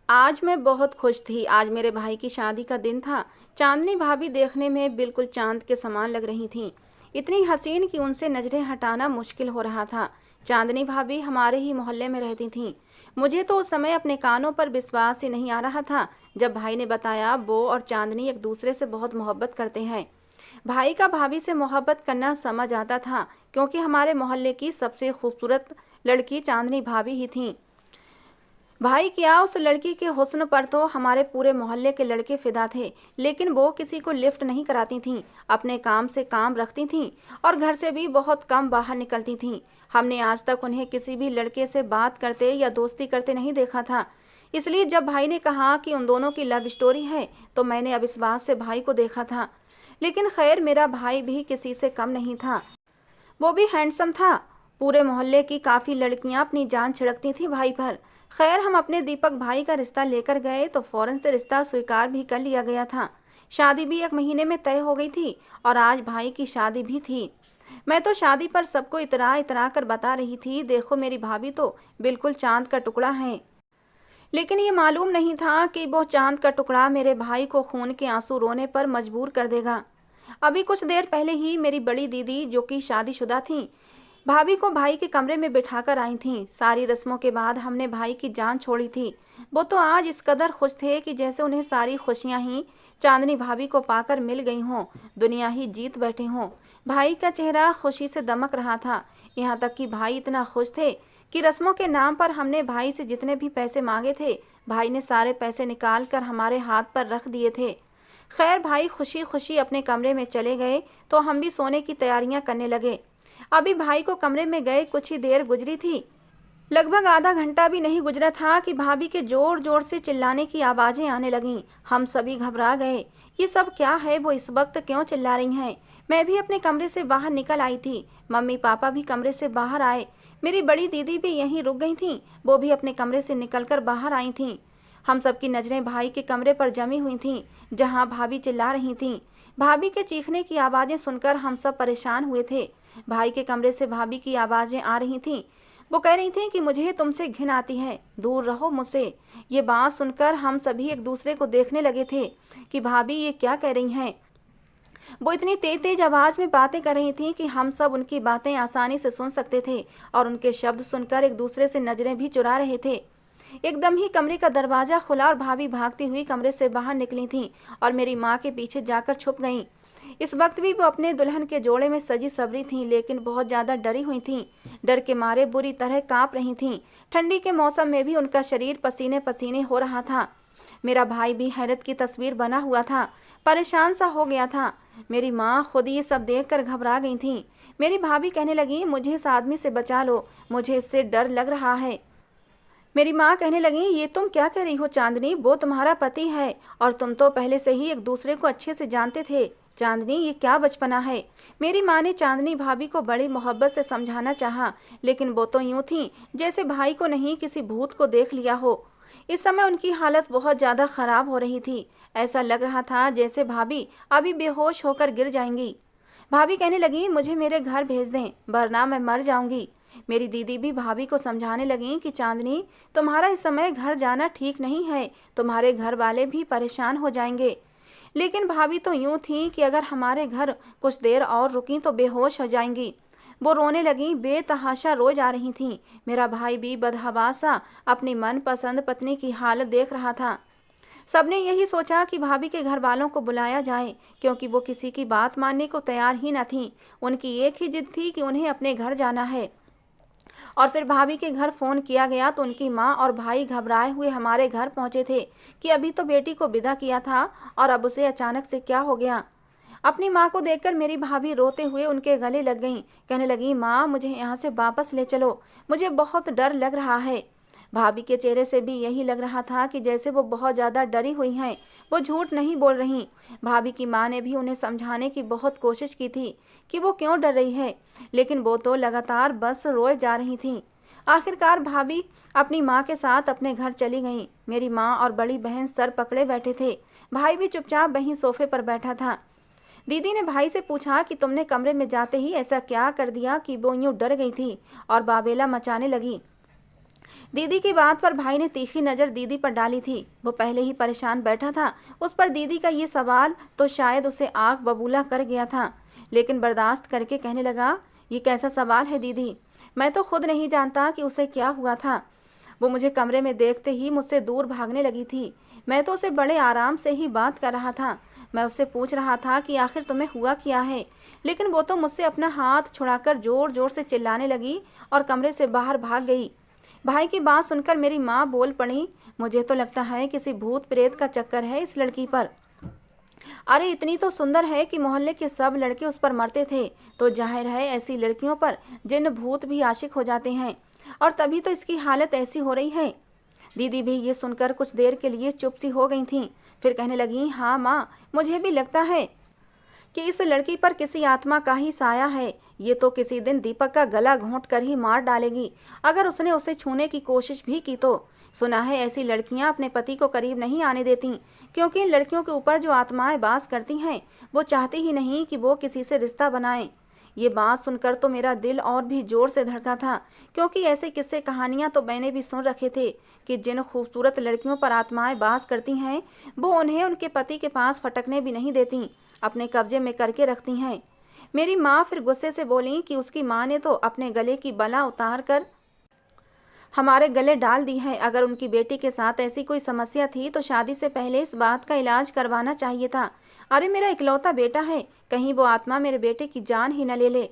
आज मैं बहुत खुश थी। आज मेरे भाई की शादी का दिन था। चांदनी भाभी देखने में बिल्कुल चांद के समान लग रही थीं। इतनी हसीन कि उनसे नजरें हटाना मुश्किल हो रहा था। चांदनी भाभी हमारे ही मोहल्ले में रहती थीं। मुझे तो उस समय अपने कानों पर विश्वास ही नहीं आ रहा था जब भाई ने बताया वो और चांदनी एक दूसरे से बहुत मोहब्बत करते हैं। भाई का भाभी से मोहब्बत करना समझ आता था, क्योंकि हमारे मोहल्ले की सबसे खूबसूरत लड़की चांदनी भाभी ही थीं। भाई क्या, उस लड़की के हुस्न पर तो हमारे पूरे मोहल्ले के लड़के फिदा थे। लेकिन वो किसी को लिफ्ट नहीं कराती थीं, अपने काम से काम रखती थीं और घर से भी बहुत कम बाहर निकलती थीं। हमने आज तक उन्हें किसी भी लड़के से बात करते या दोस्ती करते नहीं देखा था। इसलिए जब भाई ने कहा कि उन दोनों की लव स्टोरी है तो मैंने अविश्वास से भाई को देखा था। लेकिन खैर, मेरा भाई भी किसी से कम नहीं था। वो भी हैंडसम था। पूरे मोहल्ले की काफ़ी लड़कियां अपनी जान छिड़कती थी भाई पर। खैर, हम अपने दीपक भाई का रिश्ता लेकर गए तो फौरन से रिश्ता स्वीकार भी कर लिया गया था। शादी भी 1 महीने में तय हो गई थी और आज भाई की शादी भी थी। मैं तो शादी पर सबको इतरा इतरा कर बता रही थी, देखो मेरी भाभी तो बिल्कुल चांद का टुकड़ा है। लेकिन ये मालूम नहीं था कि वो चांद का टुकड़ा मेरे भाई को खून के आंसू रोने पर मजबूर कर देगा। अभी कुछ देर पहले ही मेरी बड़ी दीदी, जो कि शादीशुदा थीं, भाभी को भाई के कमरे में बिठाकर आई थीं। सारी रस्मों के बाद हमने भाई की जान छोड़ी थी। वो तो आज इस कदर खुश थे कि जैसे उन्हें सारी खुशियां ही चांदनी भाभी को पाकर मिल गई हों, दुनिया ही जीत बैठे हों। भाई का चेहरा खुशी से दमक रहा था। यहाँ तक कि भाई इतना खुश थे कि रस्मों के नाम पर हमने भाई से जितने भी पैसे मांगे थे, भाई ने सारे पैसे निकाल कर हमारे हाथ पर रख दिए थे। खैर, भाई खुशी खुशी अपने कमरे में चले गए तो हम भी सोने की तैयारियां करने लगे। अभी भाई को कमरे में गए कुछ ही देर गुजरी थी। लगभग आधा घंटा भी नहीं गुजरा था कि भाभी के जोर जोर से चिल्लाने की आवाज़ें आने लगीं। हम सभी घबरा गए। ये सब क्या है? वो इस वक्त क्यों चिल्ला रही हैं? मैं भी अपने कमरे से बाहर निकल आई थी। मम्मी पापा भी कमरे से बाहर आए। मेरी बड़ी दीदी भी यहीं रुक गई थीं। वो भी अपने कमरे से निकलकर बाहर आई थीं। हम सबकी नज़रें भाई के कमरे पर जमी हुई थीं, जहां भाभी चिल्ला रही थीं। भाभी के चीखने की आवाज़ें सुनकर हम सब परेशान हुए थे। भाई के कमरे से भाभी की आवाज़ें आ रही थीं। वो कह रही थीं कि मुझे तुमसे घिन आती है, दूर रहो मुझसे। ये बात सुनकर हम सभी एक दूसरे को देखने लगे थे कि भाभी ये क्या कह रही हैं। वो इतनी तेज तेज आवाज़ में बातें कर रही थीं कि हम सब उनकी बातें आसानी से सुन सकते थे और उनके शब्द सुनकर एक दूसरे से नज़रें भी चुरा रहे थे। एकदम ही कमरे का दरवाज़ा खुला और भाभी भागती हुई कमरे से बाहर निकली थीं और मेरी माँ के पीछे जाकर छुप गईं। इस वक्त भी वो अपने दुल्हन के जोड़े में सजी सवरी थीं, लेकिन बहुत ज़्यादा डरी हुई थीं। डर के मारे बुरी तरह काँप रही थीं। ठंडी के मौसम में भी उनका शरीर पसीने पसीने हो रहा था। मेरा भाई भी हैरत की तस्वीर बना हुआ था, परेशान सा हो गया था। मेरी माँ खुद ये सब देखकर घबरा गई थीं। मेरी भाभी कहने लगी, मुझे इस आदमी से बचा लो, मुझे इससे डर लग रहा है। मेरी माँ कहने लगी, ये तुम क्या कह रही हो चांदनी? वो तुम्हारा पति है और तुम तो पहले से ही एक दूसरे को अच्छे से जानते थे। चांदनी, ये क्या बचपना है? मेरी माँ ने चांदनी भाभी को बड़ी मोहब्बत से समझाना चाहा, लेकिन वो तो यूं थी जैसे भाई को नहीं किसी भूत को देख लिया हो। इस समय उनकी हालत बहुत ज़्यादा ख़राब हो रही थी। ऐसा लग रहा था जैसे भाभी अभी बेहोश होकर गिर जाएंगी। भाभी कहने लगी, मुझे मेरे घर भेज दें, वरना मैं मर जाऊंगी। मेरी दीदी भी भाभी को समझाने लगी कि चांदनी, तुम्हारा इस समय घर जाना ठीक नहीं है, तुम्हारे घर वाले भी परेशान हो जाएंगे। लेकिन भाभी तो यूं थी कि अगर हमारे घर कुछ देर और रुकी तो बेहोश हो जाएंगी। वो रोने लगी, बेतहाशा रो जा रही थीं। मेरा भाई भी बदहवासा अपनी मनपसंद पत्नी की हालत देख रहा था। सबने यही सोचा कि भाभी के घर वालों को बुलाया जाए, क्योंकि वो किसी की बात मानने को तैयार ही न थीं। उनकी एक ही जिद थी कि उन्हें अपने घर जाना है। और फिर भाभी के घर फ़ोन किया गया तो उनकी माँ और भाई घबराए हुए हमारे घर पहुँचे थे कि अभी तो बेटी को विदा किया था और अब उसे अचानक से क्या हो गया। अपनी माँ को देखकर मेरी भाभी रोते हुए उनके गले लग गईं। कहने लगी, माँ, मुझे यहाँ से वापस ले चलो, मुझे बहुत डर लग रहा है। भाभी के चेहरे से भी यही लग रहा था कि जैसे वो बहुत ज़्यादा डरी हुई हैं। वो झूठ नहीं बोल रही। भाभी की माँ ने भी उन्हें समझाने की बहुत कोशिश की थी कि वो क्यों डर रही है, लेकिन वो तो लगातार बस रोए जा रही थी। आखिरकार भाभी अपनी माँ के साथ अपने घर चली गईं। मेरी माँ और बड़ी बहन सर पकड़े बैठे थे। भाई भी चुपचाप वहीं सोफे पर बैठा था। दीदी ने भाई से पूछा कि तुमने कमरे में जाते ही ऐसा क्या कर दिया कि वो यूं डर गई थी और बाबेला मचाने लगी। दीदी की बात पर भाई ने तीखी नज़र दीदी पर डाली थी। वो पहले ही परेशान बैठा था, उस पर दीदी का ये सवाल तो शायद उसे आग बबूला कर गया था, लेकिन बर्दाश्त करके कहने लगा, ये कैसा सवाल है दीदी, मैं तो खुद नहीं जानता कि उसे क्या हुआ था। वो मुझे कमरे में देखते ही मुझसे दूर भागने लगी थी। मैं तो उसे बड़े आराम से ही बात कर रहा था। मैं उससे पूछ रहा था कि आखिर तुम्हें हुआ क्या है, लेकिन वो तो मुझसे अपना हाथ छुड़ाकर जोर जोर से चिल्लाने लगी और कमरे से बाहर भाग गई। भाई की बात सुनकर मेरी माँ बोल पड़ी, मुझे तो लगता है किसी भूत प्रेत का चक्कर है इस लड़की पर। अरे इतनी तो सुंदर है कि मोहल्ले के सब लड़के उस पर मरते थे, तो जाहिर है ऐसी लड़कियों पर जिन भूत भी आशिक हो जाते हैं, और तभी तो इसकी हालत ऐसी हो रही है। दीदी भी ये सुनकर कुछ देर के लिए चुप सी हो गई थीं, फिर कहने लगी, हाँ माँ, मुझे भी लगता है कि इस लड़की पर किसी आत्मा का ही साया है। ये तो किसी दिन दीपक का गला घोंट कर ही मार डालेगी अगर उसने उसे छूने की कोशिश भी की तो। सुना है ऐसी लड़कियां अपने पति को करीब नहीं आने देती, क्योंकि इन लड़कियों के ऊपर जो आत्माएं वास करती हैं वो चाहती ही नहीं कि वो किसी से रिश्ता बनाएं। ये बात सुनकर तो मेरा दिल और भी जोर से धड़का था, क्योंकि ऐसे किस्से कहानियां तो मैंने भी सुन रखे थे कि जिन खूबसूरत लड़कियों पर आत्माएं वास करती हैं वो उन्हें उनके पति के पास फटकने भी नहीं देती, अपने कब्जे में करके रखती हैं। मेरी माँ फिर गुस्से से बोली कि उसकी माँ ने तो अपने गले की बला उतार कर हमारे गले डाल दी है। अगर उनकी बेटी के साथ ऐसी कोई समस्या थी तो शादी से पहले इस बात का इलाज करवाना चाहिए था। अरे मेरा इकलौता बेटा है, कहीं वो आत्मा मेरे बेटे की जान ही न ले ले।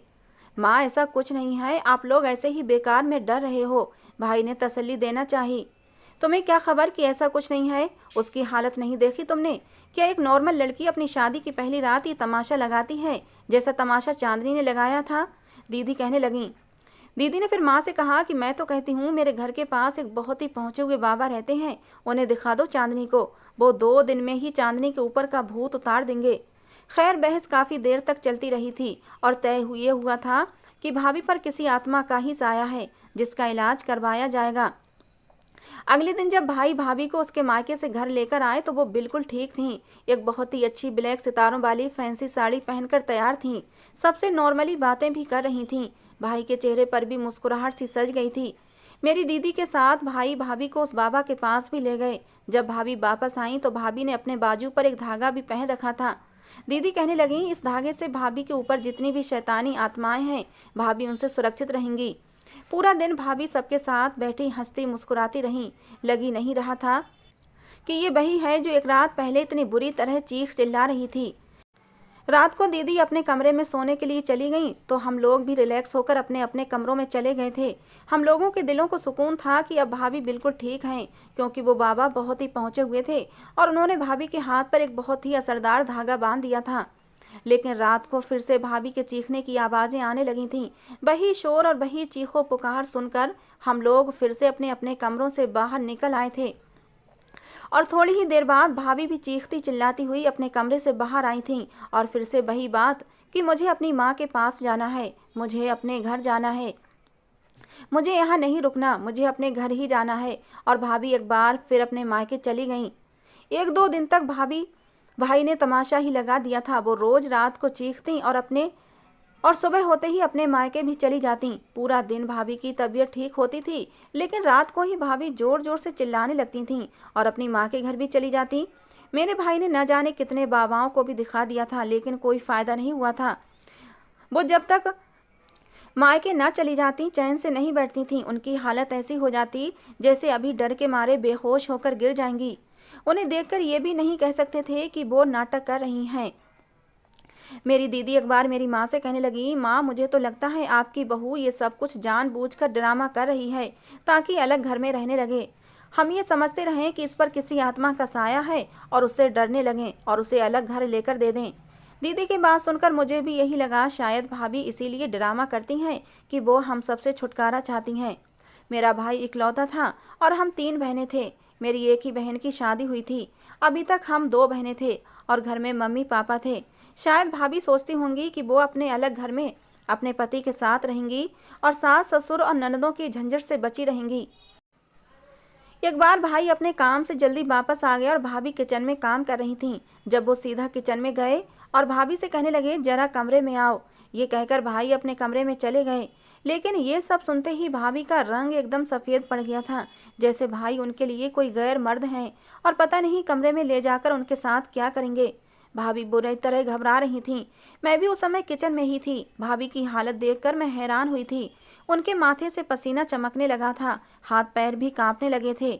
माँ ऐसा कुछ नहीं है, आप लोग ऐसे ही बेकार में डर रहे हो, भाई ने तसल्ली देना चाहिए। तुम्हें क्या खबर कि ऐसा कुछ नहीं है, उसकी हालत नहीं देखी तुमने? क्या एक नॉर्मल लड़की अपनी शादी की पहली रात ही तमाशा लगाती है, जैसा तमाशा चांदनी ने लगाया था? दीदी कहने लगी। दीदी ने फिर माँ से कहा कि मैं तो कहती हूँ मेरे घर के पास एक बहुत ही पहुँचे हुए बाबा रहते हैं, उन्हें दिखा दो चांदनी को, वो 2 दिन में ही चांदनी के ऊपर का भूत उतार देंगे। खैर बहस काफ़ी देर तक चलती रही थी और तय हुए हुआ था कि भाभी पर किसी आत्मा का ही साया है जिसका इलाज करवाया जाएगा। अगले दिन जब भाई भाभी को उसके मायके से घर लेकर आए तो वो बिल्कुल ठीक थीं। एक बहुत ही अच्छी ब्लैक सितारों वाली फैंसी साड़ी पहनकर तैयार थीं, सबसे नॉर्मली बातें भी कर रही थीं। भाई के चेहरे पर भी मुस्कुराहट सी सज गई थी। मेरी दीदी के साथ भाई भाभी को उस बाबा के पास भी ले गए। जब भाभी वापस आई तो भाभी ने अपने बाजू पर एक धागा भी पहन रखा था। दीदी कहने लगी, इस धागे से भाभी के ऊपर जितनी भी शैतानी आत्माएं हैं भाभी उनसे सुरक्षित रहेंगी। पूरा दिन भाभी सबके साथ बैठी हंसती मुस्कुराती रहीं। लगी नहीं रहा था कि ये वही है जो एक रात पहले इतनी बुरी तरह चीख चिल्ला रही थी। रात को दीदी अपने कमरे में सोने के लिए चली गई तो हम लोग भी रिलैक्स होकर अपने अपने कमरों में चले गए थे। हम लोगों के दिलों को सुकून था कि अब भाभी बिल्कुल ठीक हैं, क्योंकि वो बाबा बहुत ही पहुंचे हुए थे और उन्होंने भाभी के हाथ पर एक बहुत ही असरदार धागा बांध दिया था। लेकिन रात को फिर से भाभी के चीखने की आवाज़ें आने लगी थीं। वही शोर और वही चीखों पुकार सुनकर हम लोग फिर से अपने अपने कमरों से बाहर निकल आए थे और थोड़ी ही देर बाद भाभी भी चीखती चिल्लाती हुई अपने कमरे से बाहर आई थीं और फिर से वही बात कि मुझे अपनी माँ के पास जाना है, मुझे अपने घर जाना है, मुझे यहाँ नहीं रुकना, मुझे अपने घर ही जाना है। और भाभी एक बार फिर अपने मायके चली गईं। 1-2 दिन तक भाई ने तमाशा ही लगा दिया था। वो रोज़ रात को चीखती और सुबह होते ही अपने मायके भी चली जाती। पूरा दिन भाभी की तबीयत ठीक होती थी, लेकिन रात को ही भाभी जोर जोर से चिल्लाने लगती थीं और अपनी माँ के घर भी चली जाती। मेरे भाई ने न जाने कितने बाबाओं को भी दिखा दिया था, लेकिन कोई फ़ायदा नहीं हुआ था। वो जब तक मायके न चली जाती चैन से नहीं बैठती थीं। उनकी हालत ऐसी हो जाती जैसे अभी डर के मारे बेहोश होकर गिर जाएंगी। उन्हें देखकर ये भी नहीं कह सकते थे कि वो नाटक कर रही हैं। मेरी दीदी एक बार मेरी माँ से कहने लगी, माँ मुझे तो लगता है आपकी बहू ये सब कुछ जानबूझकर ड्रामा कर रही है ताकि अलग घर में रहने लगे। हम ये समझते रहें कि इस पर किसी आत्मा का साया है और उससे डरने लगें और उसे अलग घर लेकर दे दें। दीदी की बात सुनकर मुझे भी यही लगा, शायद भाभी इसीलिए ड्रामा करती हैं कि वो हम सबसे छुटकारा चाहती हैं। मेरा भाई इकलौता था और हम 3 बहनें थे। मेरी एक ही बहन की शादी हुई थी। अभी तक हम 2 बहनें थे और घर में मम्मी पापा थे। शायद भाभी सोचती होंगी कि वो अपने अलग घर में अपने पति के साथ रहेंगी और सास ससुर और ननदों की झंझट से बची रहेंगी। एक बार भाई अपने काम से जल्दी वापस आ गए और भाभी किचन में काम कर रही थीं। जब वो सीधा किचन में गए और भाभी से कहने लगे, जरा कमरे में आओ। ये कहकर भाई अपने कमरे में चले गए, लेकिन ये सब सुनते ही भाभी का रंग एकदम सफ़ेद पड़ गया था, जैसे भाई उनके लिए कोई गैर मर्द हैं और पता नहीं कमरे में ले जाकर उनके साथ क्या करेंगे। भाभी बुरी तरह घबरा रही थीं। मैं भी उस समय किचन में ही थी। भाभी की हालत देखकर मैं हैरान हुई थी। उनके माथे से पसीना चमकने लगा था, हाथ पैर भी कांपने लगे थे।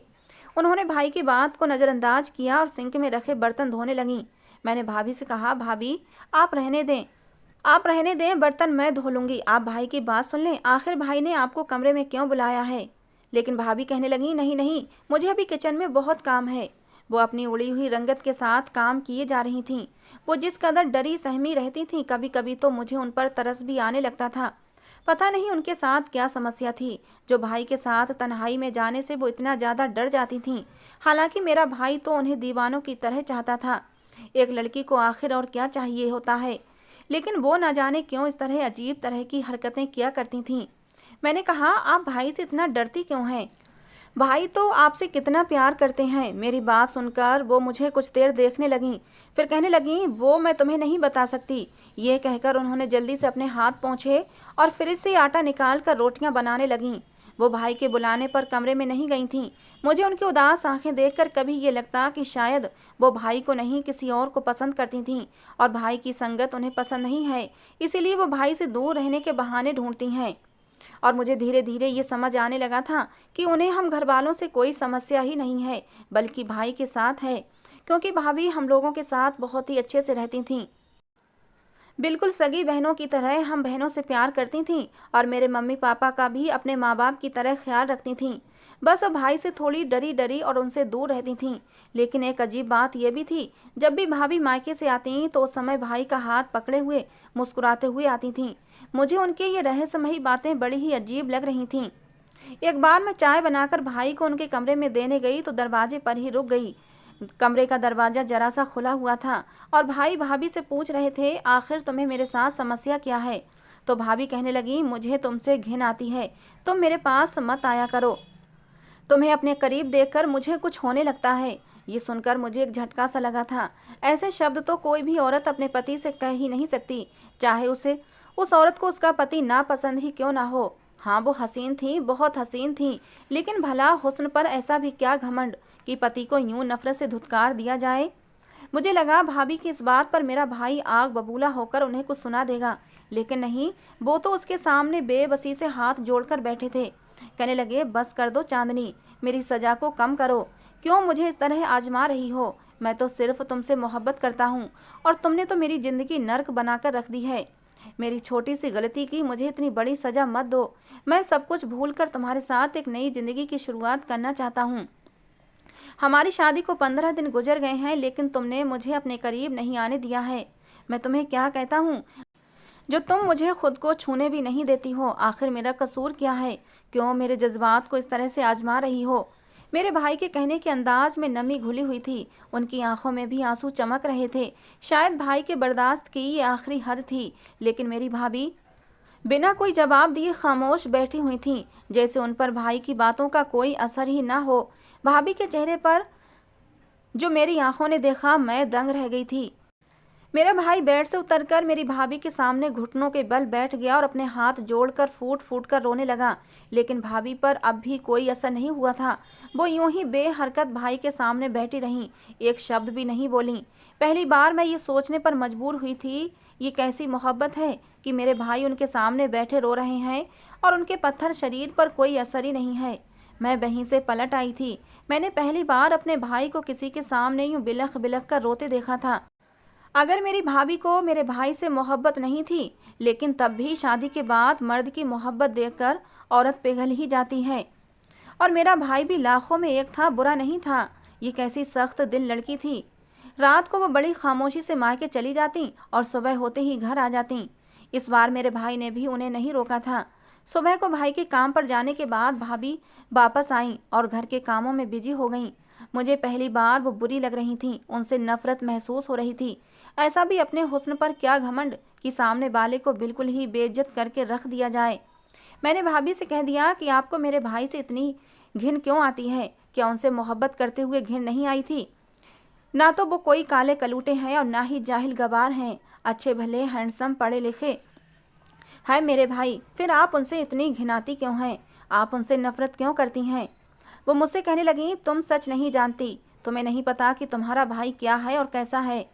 उन्होंने भाई की बात को नज़रअंदाज किया और सिंक में रखे बर्तन धोने लगीं। मैंने भाभी से कहा, भाभी आप रहने दें, बर्तन मैं धो लूँगी, आप भाई की बात सुन लें, आखिर भाई ने आपको कमरे में क्यों बुलाया है। लेकिन भाभी कहने लगी, नहीं नहीं, मुझे अभी किचन में बहुत काम है। वो अपनी उड़ी हुई रंगत के साथ काम किए जा रही थीं। वो जिस कदर डरी सहमी रहती थीं, कभी कभी तो मुझे उन पर तरस भी आने लगता था। पता नहीं उनके साथ क्या समस्या थी, जो भाई के साथ तन्हाई में जाने से वो इतना ज़्यादा डर जाती थीं। हालांकि मेरा भाई तो उन्हें दीवानों की तरह चाहता था। एक लड़की को आखिर और क्या चाहिए होता है, लेकिन वो न जाने क्यों इस तरह अजीब तरह की हरकतें किया करती थीं। मैंने कहा, आप भाई से इतना डरती क्यों हैं? भाई तो आपसे कितना प्यार करते हैं। मेरी बात सुनकर वो मुझे कुछ देर देखने लगीं, फिर कहने लगीं, वो मैं तुम्हें नहीं बता सकती। ये कहकर उन्होंने जल्दी से अपने हाथ पोंछे और फ्रिज से आटा निकाल कर रोटियां बनाने लगीं। वो भाई के बुलाने पर कमरे में नहीं गई थीं। मुझे उनकी उदास आंखें देखकर कभी ये लगता कि शायद वो भाई को नहीं किसी और को पसंद करती थीं और भाई की संगत उन्हें पसंद नहीं है, इसीलिए वो भाई से दूर रहने के बहाने ढूंढती हैं। और मुझे धीरे धीरे ये समझ आने लगा था कि उन्हें हम घर वालों से कोई समस्या ही नहीं है, बल्कि भाई के साथ है, क्योंकि भाभी हम लोगों के साथ बहुत ही अच्छे से रहती थीं। बिल्कुल सगी बहनों की तरह हम बहनों से प्यार करती थीं और मेरे मम्मी पापा का भी अपने माँ बाप की तरह ख्याल रखती थीं। बस अब भाई से थोड़ी डरी डरी और उनसे दूर रहती थीं। लेकिन एक अजीब बात यह भी थी, जब भी भाभी मायके से आती तो उस समय भाई का हाथ पकड़े हुए मुस्कुराते हुए आती थीं। मुझे उनके ये रहस्यमयी बातें बड़ी ही अजीब लग रही थीं। एक बार मैं चाय बनाकर भाई को उनके कमरे में देने गई तो दरवाजे पर ही रुक गई। कमरे का दरवाजा जरा सा खुला हुआ था और भाई भाभी से पूछ रहे थे, आखिर तुम्हें मेरे साथ समस्या क्या है। तो भाभी कहने लगी, मुझे तुमसे घिन आती है, तुम मेरे पास मत आया करो, तुम्हें अपने करीब देखकर मुझे कुछ होने लगता है। ये सुनकर मुझे एक झटका सा लगा था। ऐसे शब्द तो कोई भी औरत अपने पति से कह ही नहीं सकती, चाहे उस औरत को उसका पति नापसंद ही क्यों ना हो। हाँ, वो हसीन थी, बहुत हसीन थी, लेकिन भला हुस्न पर ऐसा भी क्या घमंड कि पति को यूं नफरत से धुतकार दिया जाए। मुझे लगा भाभी की इस बात पर मेरा भाई आग बबूला होकर उन्हें कुछ सुना देगा, लेकिन नहीं, वो तो उसके सामने बेबसी से हाथ जोड़कर बैठे थे। कहने लगे, बस कर दो चांदनी, मेरी सजा को कम करो, क्यों मुझे इस तरह आजमा रही हो। मैं तो सिर्फ तुमसे मोहब्बत करता हूँ और तुमने तो मेरी जिंदगी नर्क बनाकर रख दी है। मेरी छोटी सी गलती की मुझे इतनी बड़ी सजा मत दो। मैं सब कुछ भूलकर तुम्हारे साथ एक नई जिंदगी की शुरुआत करना चाहता हूँ। हमारी शादी को 15 दिन गुजर गए हैं, लेकिन तुमने मुझे अपने करीब नहीं आने दिया है। मैं तुम्हें क्या कहता हूँ जो तुम मुझे खुद को छूने भी नहीं देती हो। आखिर मेरा कसूर क्या है, क्यों मेरे जज्बात को इस तरह से आजमा रही हो। मेरे भाई के कहने के अंदाज में नमी घुली हुई थी, उनकी आंखों में भी आंसू चमक रहे थे। शायद भाई के बर्दाश्त की ये आखिरी हद थी, लेकिन मेरी भाभी बिना कोई जवाब दिए खामोश बैठी हुई थीं, जैसे उन पर भाई की बातों का कोई असर ही ना हो। भाभी के चेहरे पर जो मेरी आंखों ने देखा, मैं दंग रह गई थी। मेरा भाई बेड से उतरकर मेरी भाभी के सामने घुटनों के बल बैठ गया और अपने हाथ जोड़कर फूट फूट कर रोने लगा, लेकिन भाभी पर अब भी कोई असर नहीं हुआ था। वो यूं ही बेहरकत भाई के सामने बैठी रहीं, एक शब्द भी नहीं बोली। पहली बार मैं ये सोचने पर मजबूर हुई थी, ये कैसी मोहब्बत है कि मेरे भाई उनके सामने बैठे रो रहे हैं और उनके पत्थर शरीर पर कोई असर ही नहीं है। मैं वहीं से पलट आई थी। मैंने पहली बार अपने भाई को किसी के सामने यूं बिलख बिलख कर रोते देखा था। अगर मेरी भाभी को मेरे भाई से मोहब्बत नहीं थी, लेकिन तब भी शादी के बाद मर्द की मोहब्बत देखकर औरत पिघल ही जाती है। और मेरा भाई भी लाखों में एक था, बुरा नहीं था। ये कैसी सख्त दिल लड़की थी। रात को वो बड़ी खामोशी से मायके चली जाती और सुबह होते ही घर आ जाती। इस बार मेरे भाई ने भी उन्हें नहीं रोका था। सुबह को भाई के काम पर जाने के बाद भाभी वापस आई और घर के कामों में बिजी हो गईं। मुझे पहली बार वो बुरी लग रही थी, उनसे नफरत महसूस हो रही थी। ऐसा भी अपने हुस्न पर क्या घमंड कि सामने वाले को बिल्कुल ही बेइज्जत करके रख दिया जाए। मैंने भाभी से कह दिया कि आपको मेरे भाई से इतनी घिन क्यों आती है, क्या उनसे मोहब्बत करते हुए घिन नहीं आई थी। ना तो वो कोई काले कलूटे हैं और ना ही जाहिल गवार हैं, अच्छे भले हैंडसम पढ़े लिखे हाय मेरे भाई, फिर आप उनसे इतनी घिनाती क्यों हैं? आप उनसे नफरत क्यों करती हैं? वो मुझसे कहने लगी, तुम सच नहीं जानती, तुम्हें नहीं पता कि तुम्हारा भाई क्या है और कैसा है।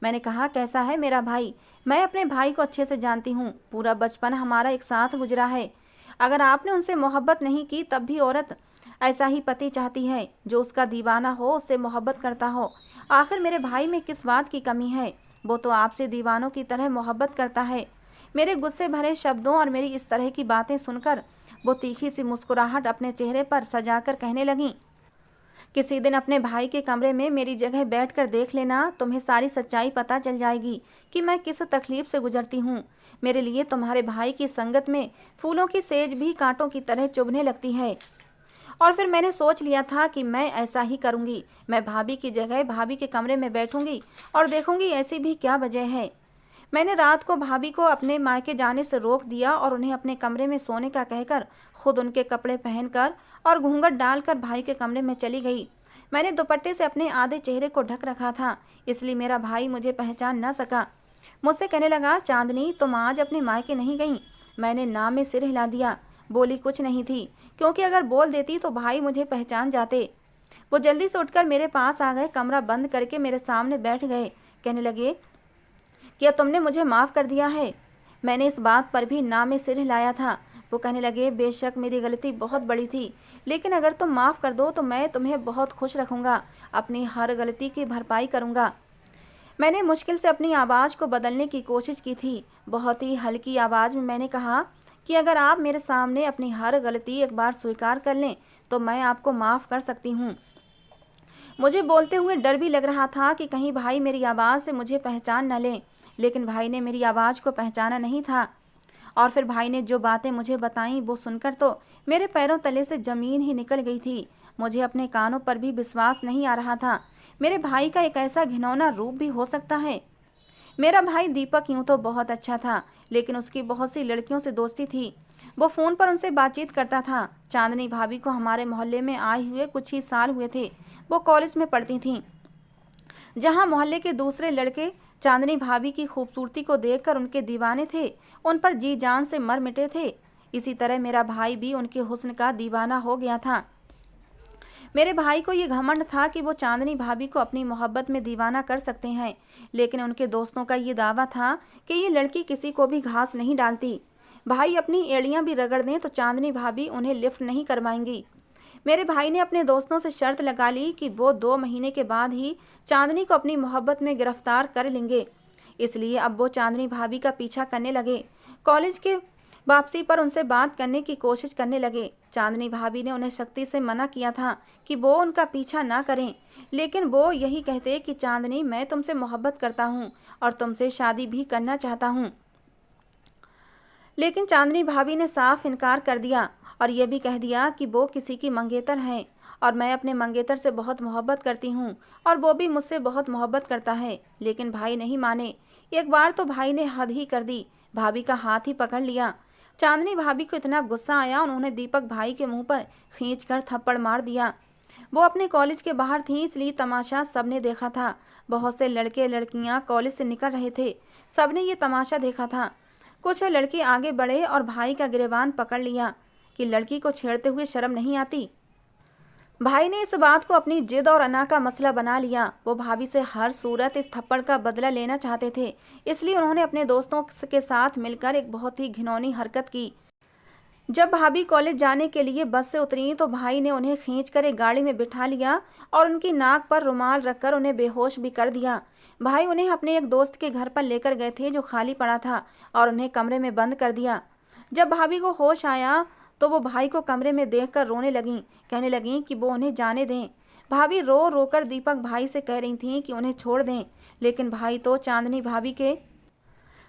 मैंने कहा, कैसा है मेरा भाई? मैं अपने भाई को अच्छे से जानती हूँ, पूरा बचपन हमारा एक साथ गुजरा है। अगर आपने उनसे मोहब्बत नहीं की तब भी औरत ऐसा ही पति चाहती है जो उसका दीवाना हो, उससे मोहब्बत करता हो। आखिर मेरे भाई में किस बात की कमी है? वो तो आपसे दीवानों की तरह मोहब्बत करता है। मेरे गुस्से भरे शब्दों और मेरी इस तरह की बातें सुनकर वो तीखी सी मुस्कुराहट अपने चेहरे पर सजाकर कहने लगी, किसी दिन अपने भाई के कमरे में मेरी जगह बैठकर देख लेना, तुम्हें सारी सच्चाई पता चल जाएगी कि मैं किस तकलीफ से गुजरती हूँ। मेरे लिए तुम्हारे भाई की संगत में फूलों की सेज भी कांटों की तरह चुभने लगती है। और फिर मैंने सोच लिया था कि मैं ऐसा ही करूँगी। मैं भाभी की जगह भाभी के कमरे में बैठूंगी और देखूंगी ऐसी भी क्या वजह है। मैंने रात को भाभी को अपने मायके जाने से रोक दिया और उन्हें अपने कमरे में सोने का कहकर खुद उनके कपड़े पहनकर और घूंघट डालकर भाई के कमरे में चली गई। मैंने दुपट्टे से अपने आधे चेहरे को ढक रखा था, इसलिए मेरा भाई मुझे पहचान न सका। मुझसे कहने लगा, चांदनी तुम आज अपने मायके नहीं गई? मैंने ना में सिर हिला दिया। बोली कुछ नहीं थी, क्योंकि अगर बोल देती तो भाई मुझे पहचान जाते। वो जल्दी से उठकर मेरे पास आ गए, कमरा बंद करके मेरे सामने बैठ गए। कहने लगे, क्या तुमने मुझे माफ़ कर दिया है? मैंने इस बात पर भी ना में सिर हिलाया था। वो कहने लगे, बेशक मेरी गलती बहुत बड़ी थी, लेकिन अगर तुम माफ़ कर दो तो मैं तुम्हें बहुत खुश रखूँगा, अपनी हर गलती की भरपाई करूँगा। मैंने मुश्किल से अपनी आवाज़ को बदलने की कोशिश की थी। बहुत ही हल्की आवाज़ में मैंने कहा कि अगर आप मेरे सामने अपनी हर गलती एक बार स्वीकार कर लें तो मैं आपको माफ़ कर सकती हूँ। मुझे बोलते हुए डर भी लग रहा था कि कहीं भाई मेरी आवाज़ से मुझे पहचान न लें, लेकिन भाई ने मेरी आवाज़ को पहचाना नहीं था। और फिर भाई ने जो बातें मुझे बताईं वो सुनकर तो मेरे पैरों तले से ज़मीन ही निकल गई थी। मुझे अपने कानों पर भी विश्वास नहीं आ रहा था। मेरे भाई का एक ऐसा घिनौना रूप भी हो सकता है। मेरा भाई दीपक यूँ तो बहुत अच्छा था, लेकिन उसकी बहुत सी लड़कियों से दोस्ती थी। वो फ़ोन पर उनसे बातचीत करता था। चांदनी भाभी को हमारे मोहल्ले में आए हुए कुछ ही साल हुए थे। वो कॉलेज में पढ़ती थीं। जहाँ मोहल्ले के दूसरे लड़के चांदनी भाभी की खूबसूरती को देखकर उनके दीवाने थे, उन पर जी जान से मर मिटे थे, इसी तरह मेरा भाई भी उनके हुस्न का दीवाना हो गया था। मेरे भाई को ये घमंड था कि वो चांदनी भाभी को अपनी मोहब्बत में दीवाना कर सकते हैं, लेकिन उनके दोस्तों का ये दावा था कि ये लड़की किसी को भी घास नहीं डालती। भाई अपनी एड़ियाँ भी रगड़ दें तो चांदनी भाभी उन्हें लिफ्ट नहीं करवाएंगी। मेरे भाई ने अपने दोस्तों से शर्त लगा ली कि वो 2 महीने के बाद ही चांदनी को अपनी मोहब्बत में गिरफ्तार कर लेंगे। इसलिए अब वो चांदनी भाभी का पीछा करने लगे। कॉलेज के वापसी पर उनसे बात करने की कोशिश करने लगे। चांदनी भाभी ने उन्हें सख्ती से मना किया था कि वो उनका पीछा ना करें, लेकिन वो यही कहते कि चांदनी मैं तुमसे मोहब्बत करता हूँ और तुमसे शादी भी करना चाहता हूँ। लेकिन चांदनी भाभी ने साफ इनकार कर दिया और ये भी कह दिया कि वो किसी की मंगेतर हैं और मैं अपने मंगेतर से बहुत मोहब्बत करती हूँ और वो भी मुझसे बहुत मोहब्बत करता है। लेकिन भाई नहीं माने। एक बार तो भाई ने हद ही कर दी, भाभी का हाथ ही पकड़ लिया। चांदनी भाभी को इतना गुस्सा आया, उन्होंने दीपक भाई के मुंह पर खींचकर थप्पड़ मार दिया। वो अपने कॉलेज के बाहर थी, इसलिए तमाशा सबने देखा था। बहुत से लड़के लड़कियां कॉलेज से निकल रहे थे, सबने ये तमाशा देखा था। कुछ लड़के आगे बढ़े और भाई का गिरेबान पकड़ लिया कि लड़की को छेड़ते हुए शर्म नहीं आती। भाई ने इस बात को अपनी जिद और अना का मसला बना लिया। वो भाभी से हर सूरत इस थप्पड़ का बदला लेना चाहते थे, इसलिए उन्होंने अपने दोस्तों के साथ मिलकर एक बहुत ही घिनौनी हरकत की। जब भाभी कॉलेज जाने के लिए बस से उतरी तो भाई ने उन्हें खींचकर एक गाड़ी में बिठा लिया और उनकी नाक पर रुमाल रखकर उन्हें बेहोश भी कर दिया। भाई उन्हें अपने एक दोस्त के घर पर लेकर गए थे जो खाली पड़ा था और उन्हें कमरे में बंद कर दिया। जब भाभी को होश आया तो वो भाई को कमरे में देखकर रोने लगीं, कहने लगीं कि वो उन्हें जाने दें। भाभी रो रोकर दीपक भाई से कह रही थीं कि उन्हें छोड़ दें, लेकिन भाई तो चांदनी भाभी के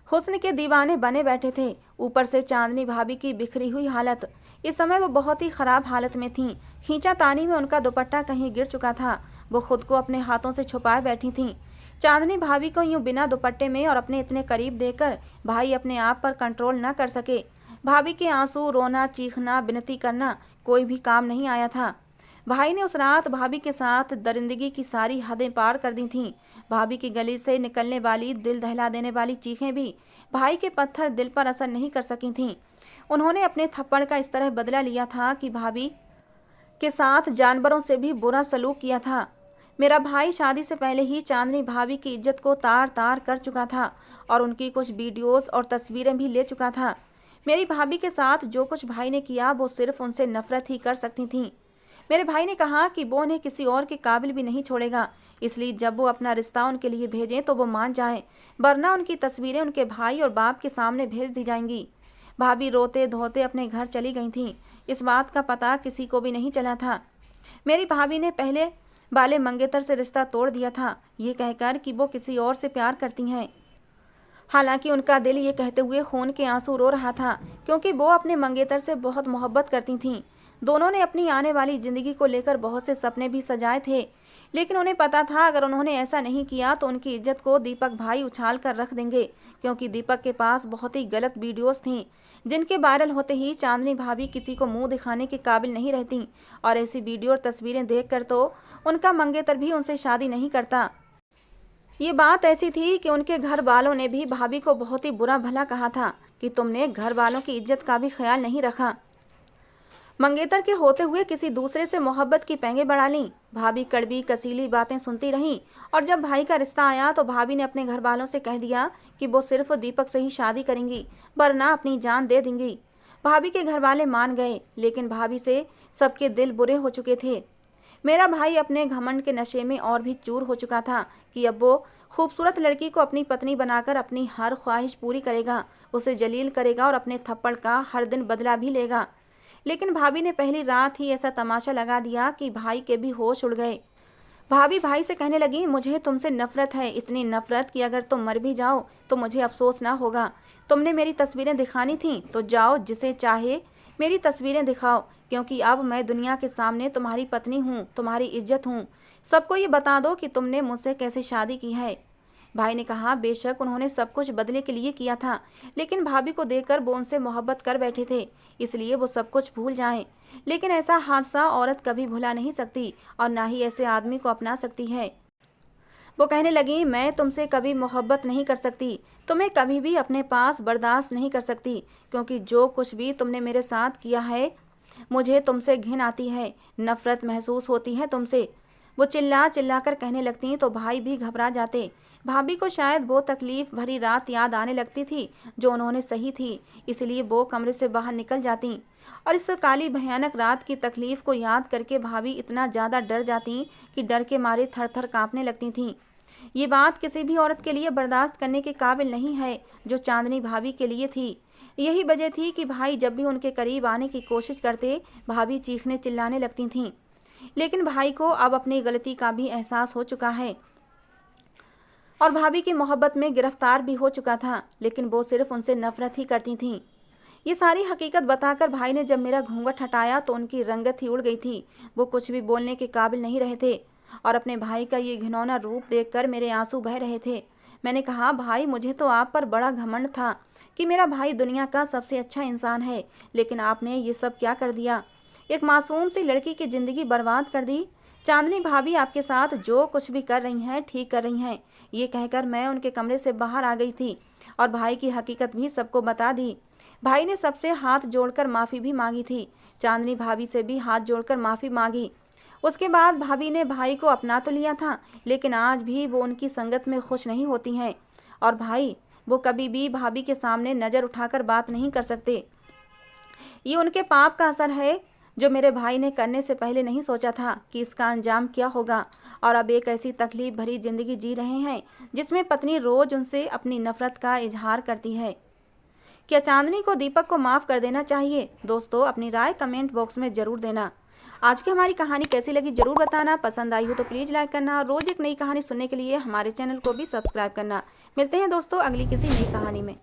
हुस्न के दीवाने बने बैठे थे। ऊपर से चांदनी भाभी की बिखरी हुई हालत। इस समय वो बहुत ही ख़राब हालत में थीं। खींचातानी में उनका दुपट्टा कहीं गिर चुका था। वो खुद को अपने हाथों से छुपाए बैठी थीं। चांदनी भाभी को यूं बिना दुपट्टे में और अपने इतने करीब देखकर भाई अपने आप पर कंट्रोल न कर सके। भाभी के आंसू, रोना, चीखना, विनती करना कोई भी काम नहीं आया था। भाई ने उस रात भाभी के साथ दरिंदगी की सारी हदें पार कर दी थीं। भाभी की गली से निकलने वाली दिल दहला देने वाली चीखें भी भाई के पत्थर दिल पर असर नहीं कर सकी थीं। उन्होंने अपने थप्पड़ का इस तरह बदला लिया था कि भाभी के साथ जानवरों से भी बुरा सलूक किया था। मेरा भाई शादी से पहले ही चांदनी भाभी की इज्जत को तार तार कर चुका था और उनकी कुछ वीडियोस और तस्वीरें भी ले चुका था। मेरी भाभी के साथ जो कुछ भाई ने किया वो सिर्फ उनसे नफरत ही कर सकती थी। मेरे भाई ने कहा कि वो उन्हें किसी और के काबिल भी नहीं छोड़ेगा, इसलिए जब वो अपना रिश्ता उनके लिए भेजें तो वो मान जाएं, वरना उनकी तस्वीरें उनके भाई और बाप के सामने भेज दी जाएंगी। भाभी रोते धोते अपने घर चली गई थीं। इस बात का पता किसी को भी नहीं चला था। मेरी भाभी ने पहले वाले मंगेतर से रिश्ता तोड़ दिया था, ये कहकर कि वो किसी और से प्यार करती हैं। हालांकि उनका दिल ये कहते हुए खून के आंसू रो रहा था, क्योंकि वो अपने मंगेतर से बहुत मोहब्बत करती थीं। दोनों ने अपनी आने वाली ज़िंदगी को लेकर बहुत से सपने भी सजाए थे, लेकिन उन्हें पता था अगर उन्होंने ऐसा नहीं किया तो उनकी इज्जत को दीपक भाई उछाल कर रख देंगे, क्योंकि दीपक के पास बहुत ही गलत वीडियोस थीं, जिनके वायरल होते ही चांदनी भाभी किसी को मुंह दिखाने के काबिल नहीं रहती। और ऐसी वीडियो और तस्वीरें देखकर तो उनका मंगेतर भी उनसे शादी नहीं करता। ये बात ऐसी थी कि उनके घर वालों ने भी भाभी को बहुत ही बुरा भला कहा था कि तुमने घर वालों की इज्जत का भी ख्याल नहीं रखा। मंगेतर के होते हुए किसी दूसरे से मोहब्बत की पेंगे बढ़ा लीं। भाभी कड़वी कसीली बातें सुनती रहीं और जब भाई का रिश्ता आया तो भाभी ने अपने घर वालों से कह दिया कि वो सिर्फ दीपक से ही शादी करेंगी, वरना अपनी जान दे देंगी। भाभी के घर वाले मान गए, लेकिन भाभी से सबके दिल बुरे हो चुके थे। मेरा भाई अपने घमंड के नशे में और भी चूर हो चुका था कि अब वो खूबसूरत लड़की को अपनी पत्नी बनाकर अपनी हर ख्वाहिश पूरी करेगा, उसे जलील करेगा और अपने थप्पड़ का हर दिन बदला भी लेगा। लेकिन भाभी ने पहली रात ही ऐसा तमाशा लगा दिया कि भाई के भी होश उड़ गए। भाभी भाई से कहने लगी, मुझे तुमसे नफरत है, इतनी नफरत कि अगर तुम मर भी जाओ तो मुझे अफसोस ना होगा। तुमने मेरी तस्वीरें दिखानी थी तो जाओ, जिसे चाहे मेरी तस्वीरें दिखाओ, क्योंकि अब मैं दुनिया के सामने तुम्हारी पत्नी हूँ, तुम्हारी इज्जत हूँ। सबको ये बता दो कि तुमने मुझसे कैसे शादी की है। भाई ने कहा, बेशक उन्होंने सब कुछ बदले के लिए किया था, लेकिन भाभी को देखकर वो उनसे मोहब्बत कर बैठे थे, इसलिए वो सब कुछ भूल जाएं। लेकिन ऐसा हादसा औरत कभी भुला नहीं सकती और ना ही ऐसे आदमी को अपना सकती है। वो कहने लगी, मैं तुमसे कभी मोहब्बत नहीं कर सकती, तुम्हें कभी भी अपने पास बर्दाश्त नहीं कर सकती, क्योंकि जो कुछ भी तुमने मेरे साथ किया है मुझे तुमसे घिन आती है, नफरत महसूस होती है तुमसे। वो चिल्ला चिल्ला कर कहने लगती तो भाई भी घबरा जाते। भाभी को शायद वो तकलीफ भरी रात याद आने लगती थी जो उन्होंने सही थी, इसलिए वो कमरे से बाहर निकल जाती और इस काली भयानक रात की तकलीफ को याद करके भाभी इतना ज़्यादा डर जाती कि डर के मारे थर थर काँपने लगती थीं। ये बात किसी भी औरत के लिए बर्दाश्त करने के काबिल नहीं है जो चांदनी भाभी के लिए थी। यही वजह थी कि भाई जब भी उनके करीब आने की कोशिश करते भाभी चीखने चिल्लाने लगती थीं। लेकिन भाई को अब अपनी गलती का भी एहसास हो चुका है और भाभी की मोहब्बत में गिरफ्तार भी हो चुका था, लेकिन वो सिर्फ उनसे नफरत ही करती थीं। ये सारी हकीकत बताकर भाई ने जब मेरा घूंघट हटाया तो उनकी रंगत ही उड़ गई थी। वो कुछ भी बोलने के काबिल नहीं रहे थे और अपने भाई का ये घिनौना रूप देखकर मेरे आंसू बह रहे थे। मैंने कहा, भाई मुझे तो आप पर बड़ा घमंड था कि मेरा भाई दुनिया का सबसे अच्छा इंसान है, लेकिन आपने ये सब क्या कर दिया, एक मासूम सी लड़की की ज़िंदगी बर्बाद कर दी। चांदनी भाभी आपके साथ जो कुछ भी कर रही हैं ठीक कर रही हैं। ये कहकर मैं उनके कमरे से बाहर आ गई थी और भाई की हकीकत भी सबको बता दी। भाई ने सबसे हाथ जोड़कर माफ़ी भी मांगी थी, चांदनी भाभी से भी हाथ जोड़कर माफ़ी मांगी। उसके बाद भाभी ने भाई को अपना तो लिया था, लेकिन आज भी वो उनकी संगत में खुश नहीं होती हैं और भाई वो कभी भी भाभी के सामने नज़र उठाकर बात नहीं कर सकते। ये उनके पाप का असर है जो मेरे भाई ने करने से पहले नहीं सोचा था कि इसका अंजाम क्या होगा, और अब एक ऐसी तकलीफ भरी ज़िंदगी जी रहे हैं जिसमें पत्नी रोज़ उनसे अपनी नफ़रत का इजहार करती है। क्या चांदनी को दीपक को माफ़ कर देना चाहिए? दोस्तों अपनी राय कमेंट बॉक्स में ज़रूर देना। आज की हमारी कहानी कैसी लगी ज़रूर बताना। पसंद आई हो तो प्लीज़ लाइक करना। रोज़ एक नई कहानी सुनने के लिए हमारे चैनल को भी सब्सक्राइब करना। मिलते हैं दोस्तों अगली किसी नई कहानी में।